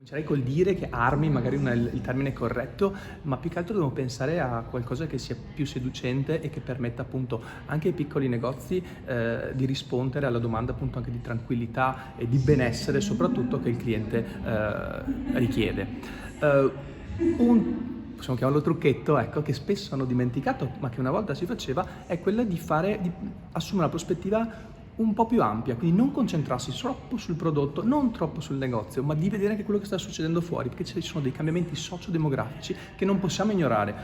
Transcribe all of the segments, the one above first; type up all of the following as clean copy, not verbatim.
Comincerei col dire che armi magari non è il termine corretto, ma più che altro dobbiamo pensare a qualcosa che sia più seducente e che permetta appunto anche ai piccoli negozi di rispondere alla domanda appunto anche di tranquillità e di benessere soprattutto che il cliente richiede. Possiamo chiamarlo trucchetto, ecco, che spesso hanno dimenticato, ma che una volta si faceva, è quella di assumere una prospettiva un po' più ampia, quindi non concentrarsi troppo sul prodotto, non troppo sul negozio, ma di vedere anche quello che sta succedendo fuori, perché ci sono dei cambiamenti sociodemografici che non possiamo ignorare.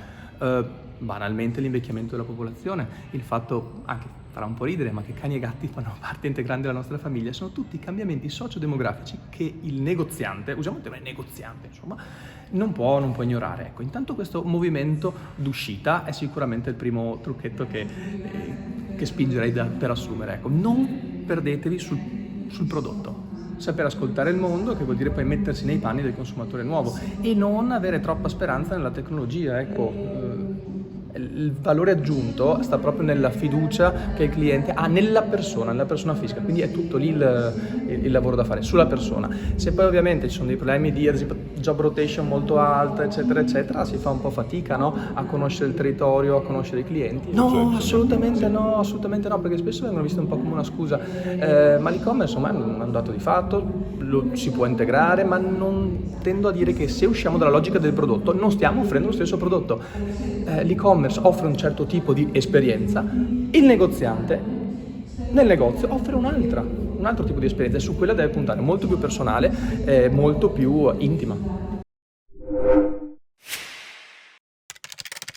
Banalmente l'invecchiamento della popolazione, il fatto, anche farà un po' ridere, ma che cani e gatti fanno parte integrante della nostra famiglia, sono tutti cambiamenti sociodemografici che il negoziante, usiamo il termine negoziante, insomma, non può ignorare. Ecco, intanto questo movimento d'uscita è sicuramente il primo trucchetto che spingerei per assumere. Ecco, non perdetevi sul prodotto. Saper ascoltare il mondo, che vuol dire poi mettersi nei panni del consumatore nuovo e non avere troppa speranza nella tecnologia. Ecco, il valore aggiunto sta proprio nella fiducia che il cliente ha nella persona fisica, quindi è tutto lì il lavoro da fare, sulla persona. Se poi ovviamente ci sono dei problemi di, ad esempio, job rotation molto alta, eccetera, eccetera, si fa un po' fatica, no? A conoscere il territorio, a conoscere i clienti. No, assolutamente no, perché spesso vengono viste un po' come una scusa, ma l'e-commerce ormai è un dato di fatto, lo si può integrare, ma non tendo a dire che se usciamo dalla logica del prodotto non stiamo offrendo lo stesso prodotto. L'e-commerce offre un certo tipo di esperienza, il negoziante nel negozio offre un altro tipo di esperienza e su quella deve puntare, molto più personale, molto più intima.